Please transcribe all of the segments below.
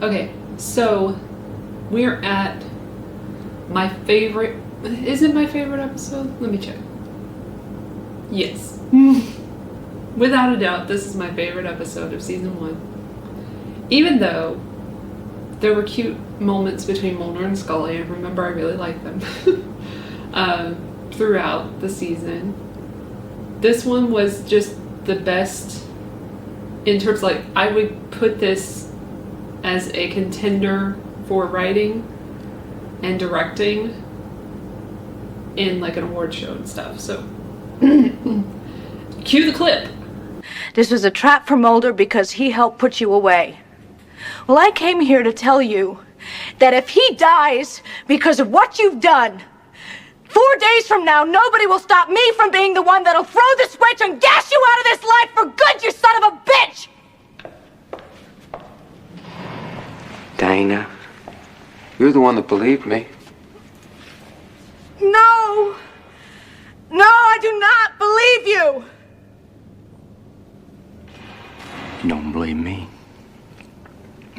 Okay, so we're at my favorite. Is it my favorite episode? Let me check. Yes. Without a doubt, this is my favorite episode of season 1. Even though there were cute moments between Mulder and Scully, and remember I really liked them throughout the season. This one was just the best in terms, like, I would put this as a contender for writing and directing in like an award show and stuff. So cue the clip. This was a trap for Mulder because he helped put you away. Well, I came here to tell you that if he dies because of what you've done, 4 days from now, nobody will stop me from being the one that'll throw the switch and gas you out of this life for good, you son of a bitch! Dana, you're the one that believed me. No! No, I do not believe you! You don't believe me.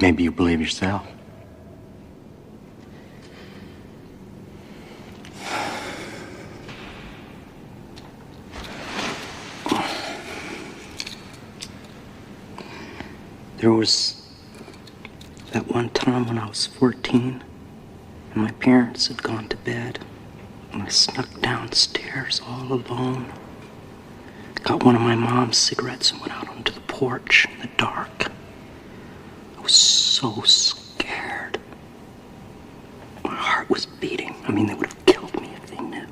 Maybe you believe yourself. There was that one time when I was 14 and my parents had gone to bed and I snuck downstairs all alone. Got one of my mom's cigarettes and went out onto the porch in the dark. I was so scared. My heart was beating. I mean, they would have killed me if they knew.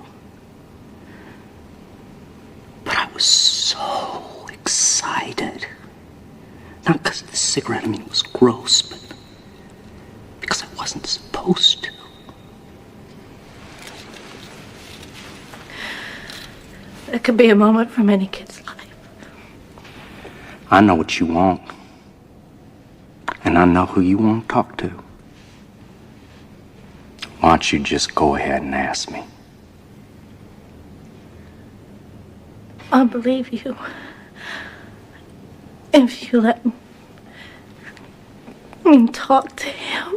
But I was so excited. Not because of the cigarette, I mean, it was gross, but because I wasn't supposed to. It could be a moment from any kid's life. I know what you want. And I know who you want to talk to. Why don't you just go ahead and ask me? I'll believe you if you let me talk to him.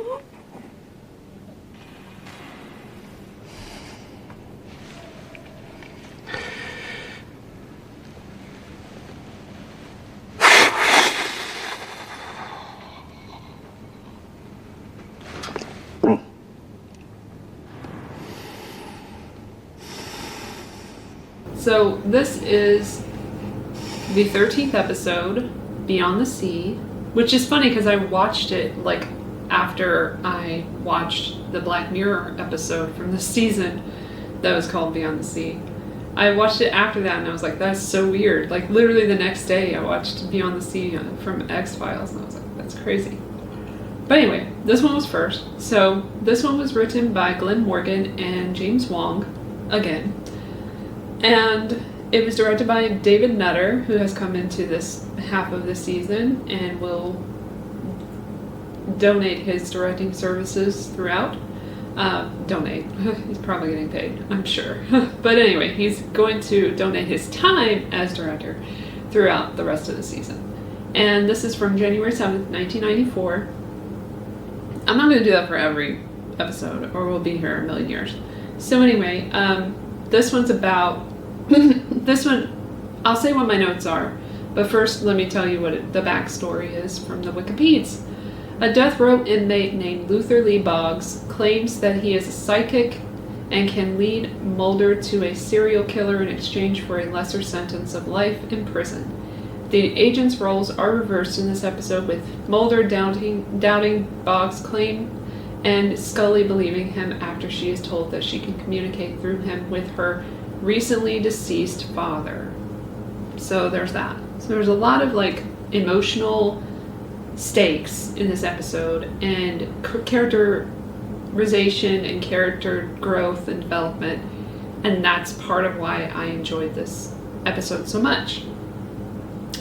So this is the 13th episode, Beyond the Sea, which is funny because I watched it like after I watched the Black Mirror episode from this season that was called Beyond the Sea. I watched it after that and I was like, that's so weird. Like literally the next day I watched Beyond the Sea from X-Files and I was like, that's crazy. But anyway, this one was first. So this one was written by Glenn Morgan and James Wong, again. And it was directed by David Nutter, who has come into this half of the season and will donate his directing services throughout. Donate. He's probably getting paid, I'm sure. But anyway, he's going to donate his time as director throughout the rest of the season. And this is from January 7th, 1994. I'm not going to do that for every episode, or we'll be here a million years. So anyway, this one's about... this one, I'll say what my notes are, but first let me tell you what the backstory is from the Wikipedias. A death row inmate named Luther Lee Boggs claims that he is a psychic and can lead Mulder to a serial killer in exchange for a lesser sentence of life in prison. The agents' roles are reversed in this episode, with Mulder doubting Boggs' claim and Scully believing him after she is told that she can communicate through him with her recently deceased father. So there's that. So there's a lot of like emotional stakes in this episode and characterization and character growth and development, and that's part of why I enjoyed this episode so much.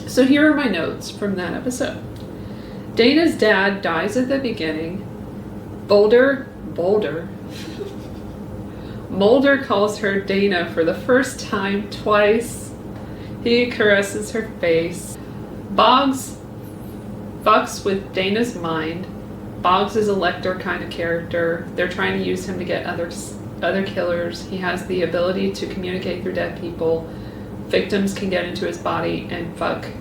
So here are my notes from that episode. Dana's dad dies at the beginning. Mulder calls her Dana for the first time twice. He caresses her face. Boggs fucks with Dana's mind. Boggs is a Lecter kind of character. They're trying to use him to get other killers. He has the ability to communicate through dead people. Victims get into his body and fuck up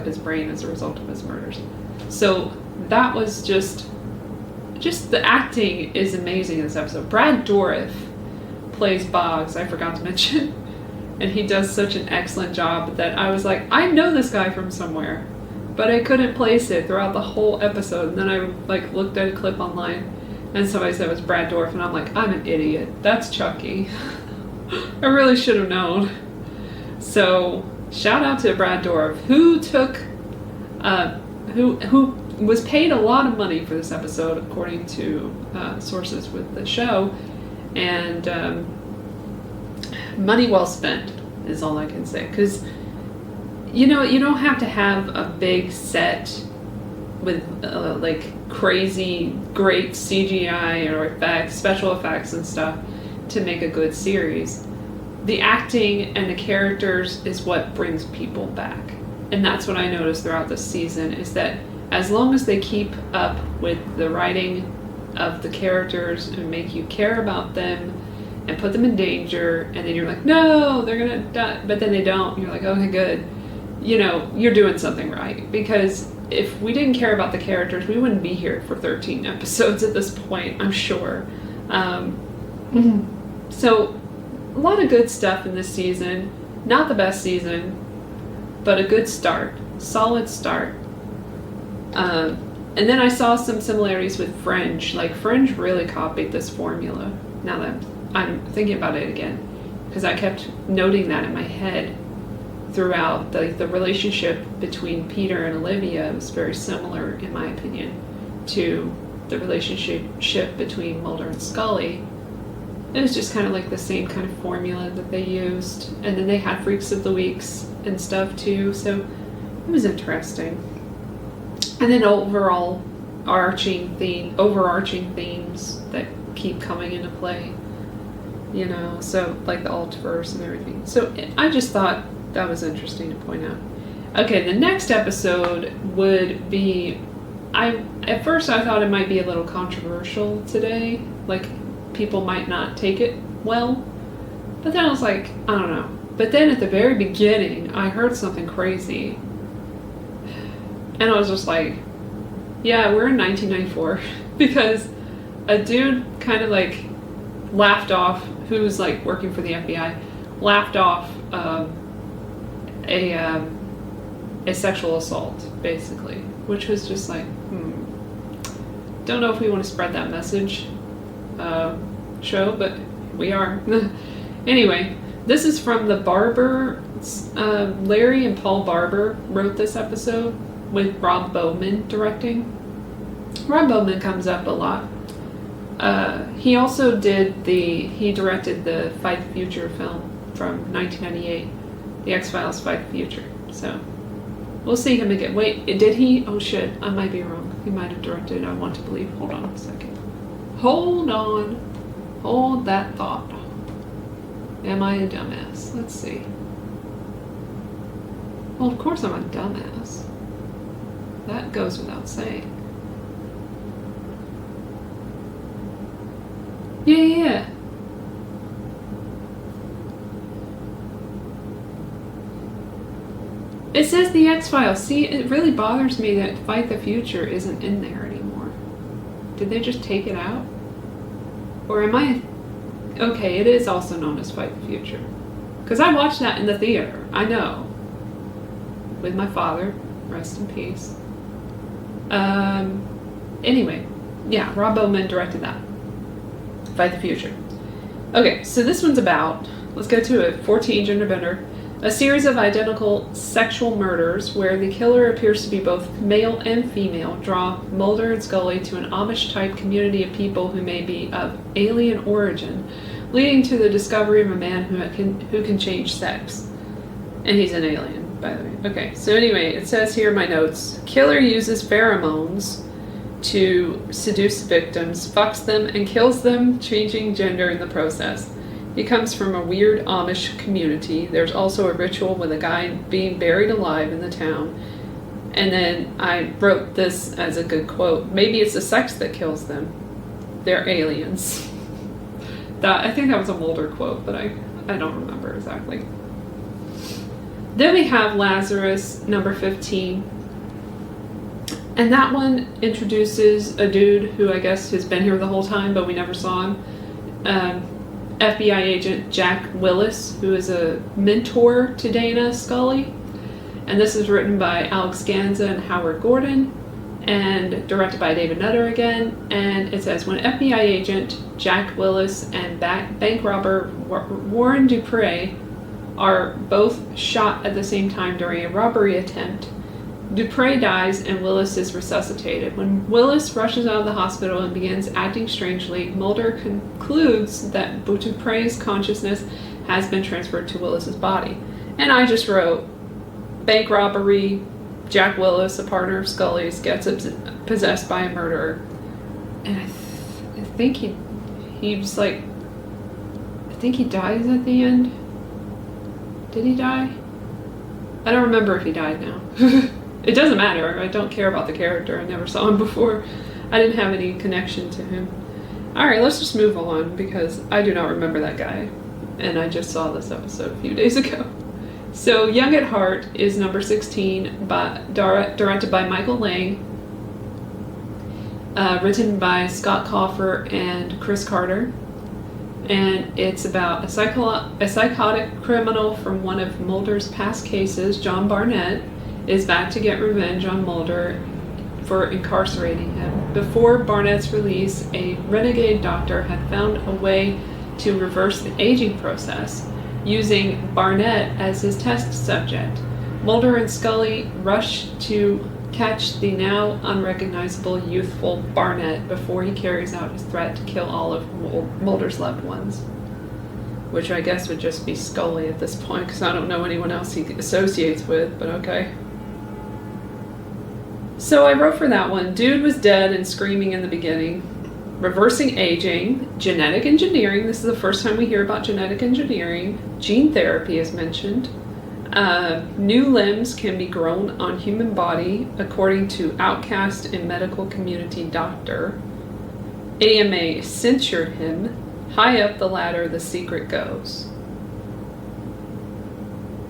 his brain as a result of his murders. So that was just the acting is amazing in this episode. Brad Dourif plays Boggs, I forgot to mention. And he does such an excellent job that I was like, I know this guy from somewhere. But I couldn't place it throughout the whole episode. And then I looked at a clip online and somebody said it was Brad Dourif, and I'm like, I'm an idiot. That's Chucky. I really should have known. So shout out to Brad Dourif, who took who was paid a lot of money for this episode, according to sources with the show, and money well spent is all I can say. Because you don't have to have a big set with crazy great CGI or special effects and stuff to make a good series. The acting and the characters is what brings people back. And that's what I noticed throughout this season, is that as long as they keep up with the writing of the characters and make you care about them and put them in danger, and then you're like, no, they're gonna die, but then they don't, you're like, okay, good. You're doing something right. Because if we didn't care about the characters, we wouldn't be here for 13 episodes at this point, I'm sure. So, a lot of good stuff in this season. Not the best season, but a good start. Solid start. And then I saw some similarities with Fringe. Fringe really copied this formula, now that I'm thinking about it again. Because I kept noting that in my head throughout. The relationship between Peter and Olivia was very similar, in my opinion, to the relationship between Mulder and Scully. It was just kind of like the same kind of formula that they used. And then they had Freaks of the Weeks and stuff too, so it was interesting. And then overall overarching themes that keep coming into play. So like the Altiverse and everything. So I just thought that was interesting to point out. Okay, the next episode would be, at first I thought it might be a little controversial today. People might not take it well. But then I was like, I don't know. But then at the very beginning, I heard something crazy. And I was just like, yeah, we're in 1994. Because a dude kind of laughed off, who's working for the FBI, laughed off a sexual assault, basically. Which was just don't know if we want to spread that message. Show, but we are. Anyway, this is from the Barber. Larry and Paul Barber wrote this episode with Rob Bowman directing. Rob Bowman comes up a lot. He also he directed the Fight the Future film from 1998, The X-Files Fight the Future. So we'll see him again. Wait, did he? Oh shit, I might be wrong. He might have directed I Want to Believe. Hold on a second. Hold on. Hold that thought. Am I a dumbass? Let's see. Well, of course I'm a dumbass. That goes without saying. Yeah. It says The X-Files. See, it really bothers me that Fight the Future isn't in there anymore. Did they just take it out? Or am I... Okay, it is also known as Fight the Future. Because I watched that in the theater. I know. With my father. Rest in peace. Anyway. Yeah, Rob Bowman directed that. Fight the Future. Okay, so this one's about... Let's go to it. 14 Gender Bender. A series of identical sexual murders where the killer appears to be both male and female draw Mulder and Scully to an Amish-type community of people who may be of alien origin, leading to the discovery of a man who can change sex. And he's an alien, by the way. Okay, so anyway, it says here in my notes, killer uses pheromones to seduce victims, fucks them, and kills them, changing gender in the process. He comes from a weird Amish community. There's also a ritual with a guy being buried alive in the town And then I wrote this as a good quote. Maybe it's the sex that kills them. They're aliens. I think that was a Mulder quote, but I don't remember exactly. Then we have Lazarus, number 15. And that one introduces a dude who I guess has been here the whole time, but we never saw him. FBI agent Jack Willis, who is a mentor to Dana Scully. And this is written by Alex Ganza and Howard Gordon, and directed by David Nutter again. And it says, when FBI agent Jack Willis and bank robber Warren Dupree are both shot at the same time during a robbery attempt, Dupree dies and Willis is resuscitated. When Willis rushes out of the hospital and begins acting strangely, Mulder concludes that Dupree's consciousness has been transferred to Willis's body. And I just wrote, bank robbery, Jack Willis, a partner of Scully's, gets possessed by a murderer. And I think he was like, I think he dies at the end. Did he die? I don't remember if he died now. It doesn't matter. I don't care about the character. I never saw him before. I didn't have any connection to him. Alright, let's just move on because I do not remember that guy. And I just saw this episode a few days ago. So, Young at Heart is number 16, directed by Michael Lang, written by Scott Coffer and Chris Carter, and it's about a psychotic criminal from one of Mulder's past cases. John Barnett is back to get revenge on Mulder for incarcerating him. Before Barnett's release, a renegade doctor had found a way to reverse the aging process, using Barnett as his test subject. Mulder and Scully rush to catch the now unrecognizable youthful Barnett before he carries out his threat to kill all of Mulder's loved ones. Which I guess would just be Scully at this point, because I don't know anyone else he associates with, but okay. So I wrote for that one, dude was dead and screaming in the beginning. Reversing aging, genetic engineering, this is the first time we hear about genetic engineering. Gene therapy is mentioned. New limbs can be grown on human body, according to outcast and medical community doctor. AMA censured him. High up the ladder, the secret goes.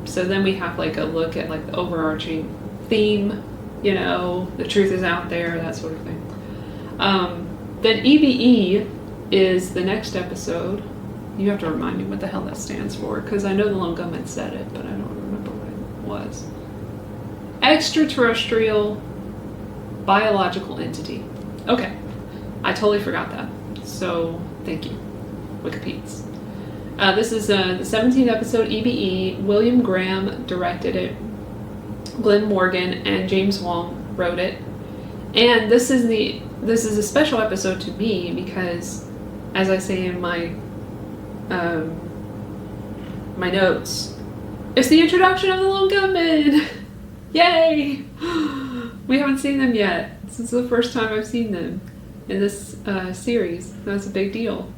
So then we have like a look at like the overarching theme, you know, the truth is out there, that sort of thing. Then EBE is the next episode. You have to remind me what the hell that stands for, because I know the Lone Gunman said it, but I don't remember what it was. Extraterrestrial biological entity. Okay, I totally forgot that. So, thank you, Wikipedias. This is the 17th episode, EBE. William Graham directed it. Glenn Morgan and James Wong wrote it. And this is a special episode to me because, as I say in my my notes, it's the introduction of the Lone Gunman! Yay! We haven't seen them yet. This is the first time I've seen them in this series. That's a big deal.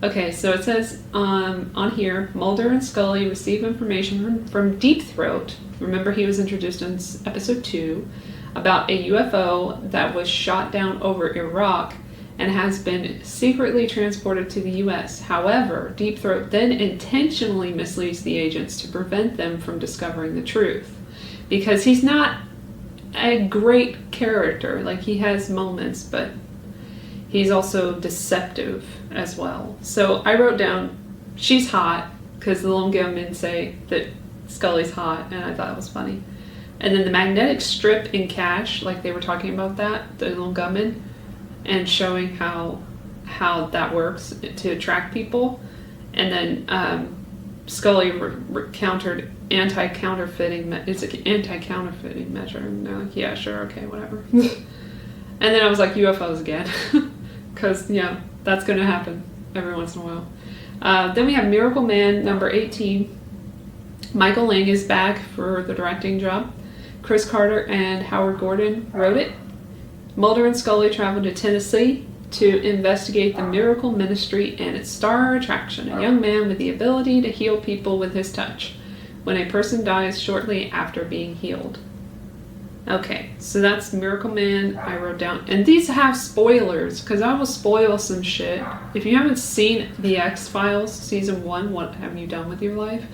Okay, so it says on here, Mulder and Scully receive information from Deep Throat. Remember, he was introduced in episode 2, about a UFO that was shot down over Iraq and has been secretly transported to the US. However, Deep Throat then intentionally misleads the agents to prevent them from discovering the truth. Because he's not a great character. Like, he has moments, but he's also deceptive as well. So I wrote down, she's hot, because the Lone Gunmen say that Scully's hot, and I thought it was funny. And then the magnetic strip in Cash, like they were talking about that, the Lone Gunmen, and showing how that works to attract people. And then Scully countered anti-counterfeiting. It's an anti-counterfeiting measure. And they're like, yeah, sure, okay, whatever. And then I was like, UFOs again, because yeah, that's going to happen every once in a while. Then we have Miracle Man number 18. Michael Lang is back for the directing job. Chris Carter and Howard Gordon wrote it. Mulder and Scully traveled to Tennessee to investigate the Miracle Ministry and its star attraction, a young man with the ability to heal people with his touch when a person dies shortly after being healed. Okay, so that's Miracle Man. I wrote down, and these have spoilers because I will spoil some shit. If you haven't seen The X-Files season 1, what have you done with your life?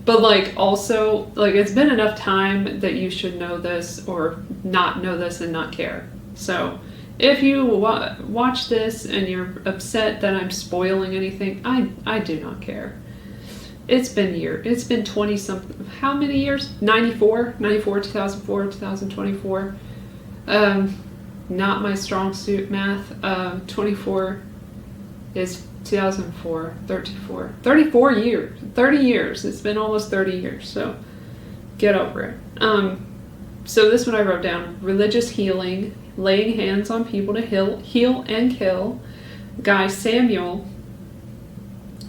But like also, like it's been enough time that you should know this or not know this and not care. So if you watch this and you're upset that I'm spoiling anything, I do not care. It's been years. It's been 20 something. How many years? 94, 2004, 2024. Not my strong suit, math. 24 is 2004, 34 years. 30 years. It's been almost 30 years. So get over it. So this one I wrote down: religious healing, laying hands on people to heal and kill. Guy Samuel,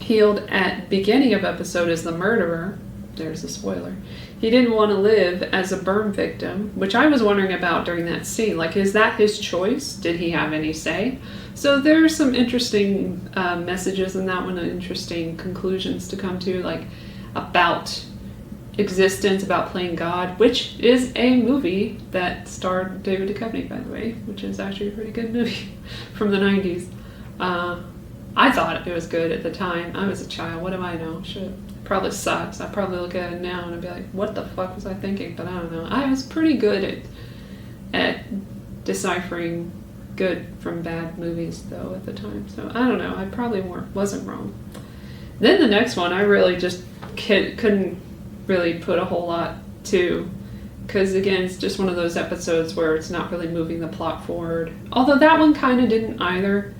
healed at beginning of episode as the murderer. There's a spoiler. He didn't want to live as a burn victim, which I was wondering about during that scene. Like, is that his choice? Did he have any say? So there's some interesting messages in that one, interesting conclusions to come to, like about existence, about playing God, which is a movie that starred David Duchovny, by the way, which is actually a pretty good movie from the 90s. I thought it was good at the time. I was a child. What do I know? Shit. Probably sucks. I probably look at it now and I'd be like, what the fuck was I thinking? But I don't know. I was pretty good at deciphering good from bad movies, though, at the time. So I don't know. I probably wasn't wrong. Then the next one, I really just couldn't really put a whole lot to, because again, it's just one of those episodes where it's not really moving the plot forward. Although that one kind of didn't either.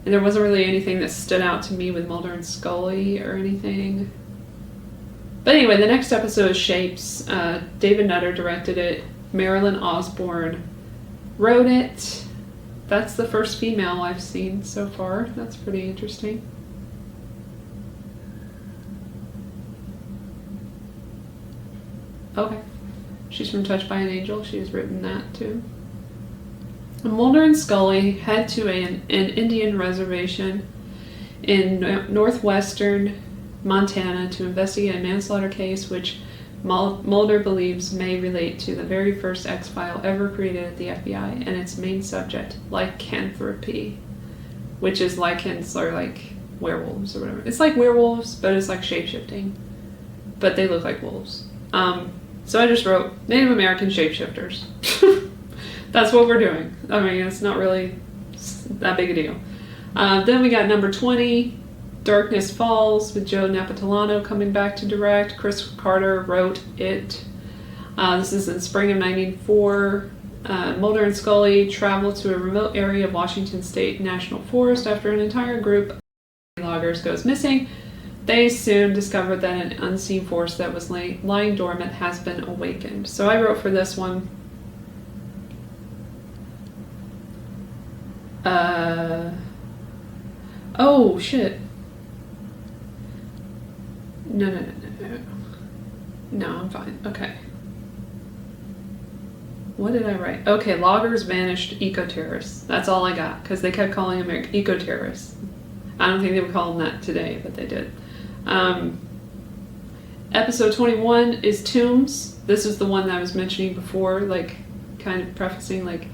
And there wasn't really anything that stood out to me with Mulder and Scully or anything. But anyway, the next episode is Shapes. David Nutter directed it. Marilyn Osborne wrote it. That's the first female I've seen so far. That's pretty interesting. Okay. She's from Touched by an Angel. She's written that too. Mulder and Scully head to an Indian reservation in northwestern Montana to investigate a manslaughter case which Mulder believes may relate to the very first X-File ever created at the FBI and its main subject, lycanthropy, which is lycans are like werewolves or whatever. It's like werewolves, but it's like shape-shifting, but they look like wolves. So I just wrote Native American shapeshifters. That's what we're doing. I mean, it's not really that big a deal. Then we got number 20, Darkness Falls, with Joe Napolitano coming back to direct. Chris Carter wrote it. This is in spring of 1994. Mulder and Scully travel to a remote area of Washington State National Forest after an entire group of loggers goes missing. They soon discover that an unseen force that was lying dormant has been awakened. So I wrote for this one, oh shit. No, I'm fine. Okay. What did I write? Okay, loggers vanished eco-terrorists. That's all I got, because they kept calling them eco-terrorists. I don't think they would call them that today, but they did. Episode 21 is Tombs. This is the one that I was mentioning before, like, kind of prefacing, like,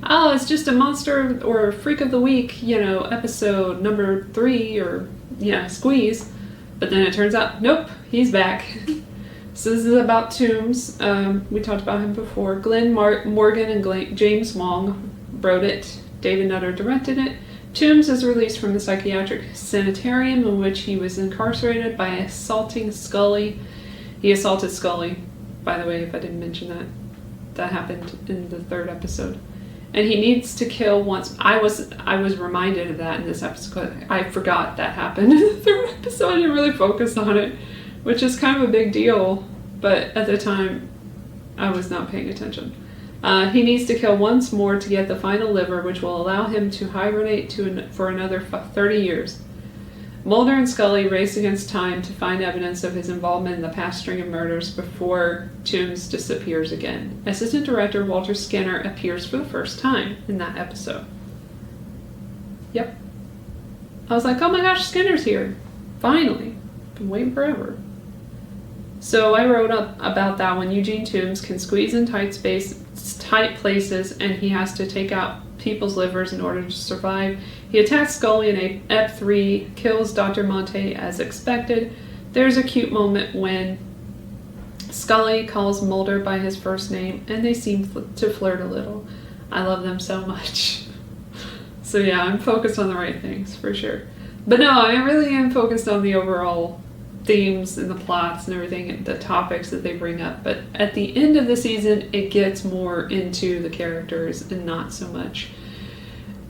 oh, it's just a monster or freak of the week, episode number 3 or, squeeze. But then it turns out, nope, he's back. So this is about Tombs. We talked about him before. Glenn Morgan and James Wong wrote it. David Nutter directed it. Tombs is released from the psychiatric sanitarium in which he was incarcerated by assaulting Scully. He assaulted Scully, by the way, if I didn't mention that. That happened in the 3rd episode. And he needs to kill once. I was reminded of that in this episode. I forgot that happened in the 3rd episode. I didn't really focus on it, which is kind of a big deal. But at the time, I was not paying attention. He needs to kill once more to get the final liver, which will allow him to hibernate for another 30 years. Mulder and Scully race against time to find evidence of his involvement in the past string of murders before Tombs disappears again. Assistant director Walter Skinner appears for the first time in that episode. Yep. I was like, oh my gosh, Skinner's here. Finally. Been waiting forever. So I wrote up about that one. Eugene Tombs can squeeze in tight tight places, and he has to take out people's livers in order to survive. He attacks Scully in Ep3, kills Dr. Monte as expected. There's a cute moment when Scully calls Mulder by his first name, and they seem to flirt a little. I love them so much. So yeah, I'm focused on the right things, for sure. But no, I really am focused on the overall themes and the plots and everything, and the topics that they bring up. But at the end of the season, it gets more into the characters and not so much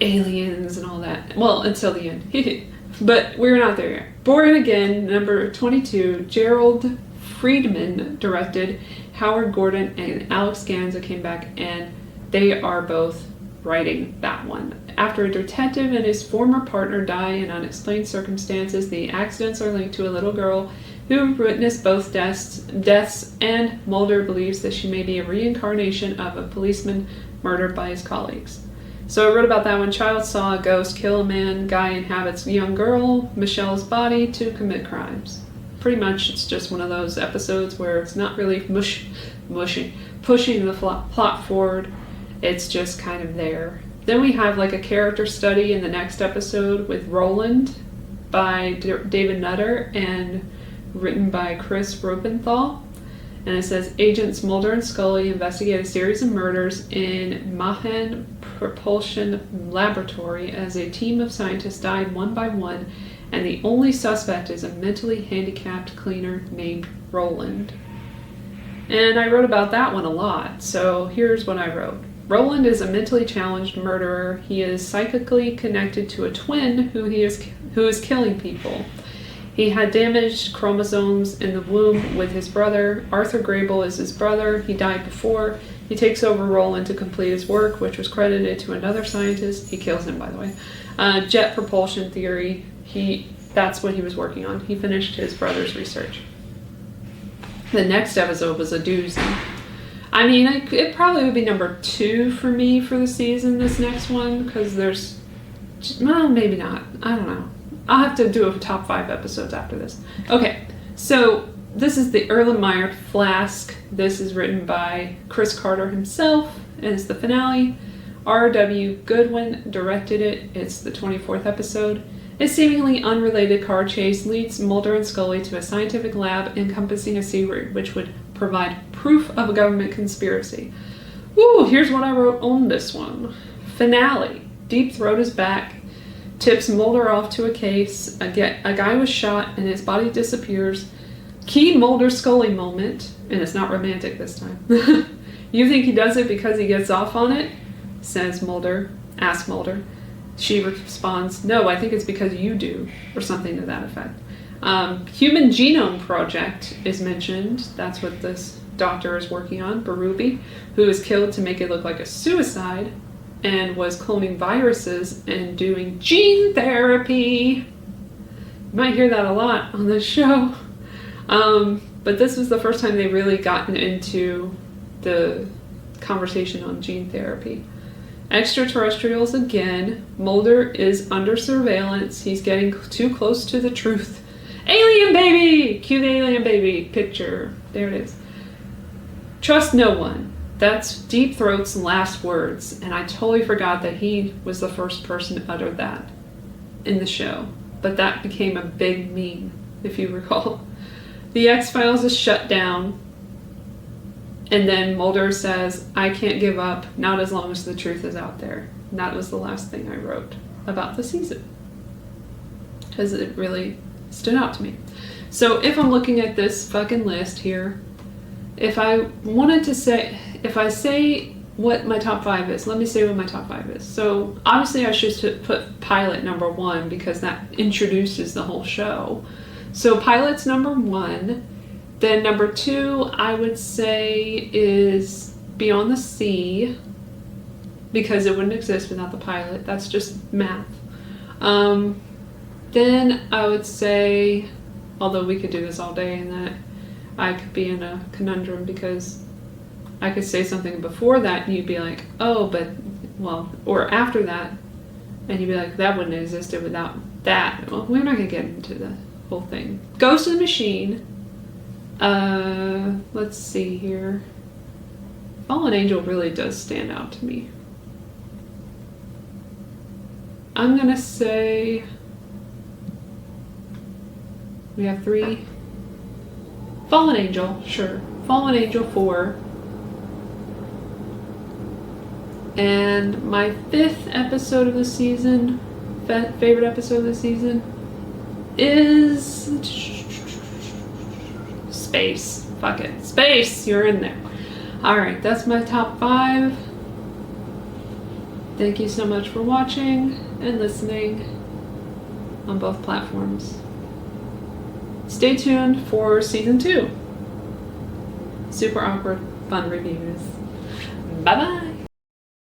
aliens and all that. Well, until the end. But we're not there yet. Born Again, number 22, Gerald Friedman directed. Howard Gordon and Alex Ganza came back, and they are both writing that one. After a detective and his former partner die in unexplained circumstances, the accidents are linked to a little girl who witnessed both deaths, and Mulder believes that she may be a reincarnation of a policeman murdered by his colleagues. So I wrote about that one. Child saw a ghost kill a man. Guy inhabits a young girl, Michelle's body, to commit crimes. Pretty much it's just one of those episodes where it's not really pushing the plot forward. It's just kind of there. Then we have like a character study in the next episode with Roland by David Nutter and written by Chris Ropenthal. And it says, Agents Mulder and Scully investigate a series of murders in Mahan Propulsion Laboratory as a team of scientists died one by one, and the only suspect is a mentally handicapped cleaner named Roland. And I wrote about that one a lot, so here's what I wrote. Roland is a mentally challenged murderer. He is psychically connected to a twin who is killing people. He had damaged chromosomes in the womb with his brother. Arthur Grable is his brother. He died before. He takes over Roland to complete his work, which was credited to another scientist. He kills him, by the way. Jet propulsion theory. That's what he was working on. He finished his brother's research. The next episode was a doozy. I mean, it probably would be number 2 for me for the season, this next one, because there's, well, maybe not. I don't know. I'll have to do a top 5 episodes after this. Okay, so this is the Erlenmeyer Flask. This is written by Chris Carter himself, and it's the finale. R.W. Goodwin directed it. It's the 24th episode. A seemingly unrelated car chase leads Mulder and Scully to a scientific lab encompassing a secret which would provide proof of a government conspiracy. Woo, here's what I wrote on this one. Finale. Deep Throat is back. Tips Mulder off to a case. A guy was shot and his body disappears. Key Mulder-Scully moment. And it's not romantic this time. You think he does it because he gets off on it? Says Mulder. Asks Mulder. She responds, no, I think it's because you do. Or something to that effect. Human Genome Project is mentioned. That's what this doctor is working on, Berube, who was killed to make it look like a suicide and was cloning viruses and doing gene therapy. You might hear that a lot on this show. But this was the first time they really gotten into the conversation on gene therapy. Extraterrestrials again. Mulder is under surveillance. He's getting too close to the truth. Alien baby! Cute alien baby picture. There it is. Trust no one. That's Deep Throat's last words, and I totally forgot that he was the first person to utter that in the show. But that became a big meme, if you recall. The X-Files is shut down, and then Mulder says, I can't give up, not as long as the truth is out there. And that was the last thing I wrote about the season, because it really stood out to me. So if I'm looking at this fucking list here, if I say what my top 5 is, let me say what my top 5 is. So obviously I should put Pilot number 1 because that introduces the whole show. So Pilot's number 1. Then number 2 I would say is Beyond the Sea, because it wouldn't exist without the pilot. That's just math. Then I would say, although we could do this all day, and that I could be in a conundrum because I could say something before that and you'd be like, oh, but, well, or after that, and you'd be like, that wouldn't have existed without that. Well, we're not going to get into the whole thing. Ghost in the Machine. Let's see here. Fallen Angel really does stand out to me. I'm gonna say we have 3. Fallen Angel, sure. Fallen Angel 4. And my 5th episode of the season, favorite episode of the season, is Space. Fuck it. Space! You're in there. Alright, that's my top 5. Thank you so much for watching and listening on both platforms. Stay tuned for season 2. Super awkward, fun reviews. Bye bye!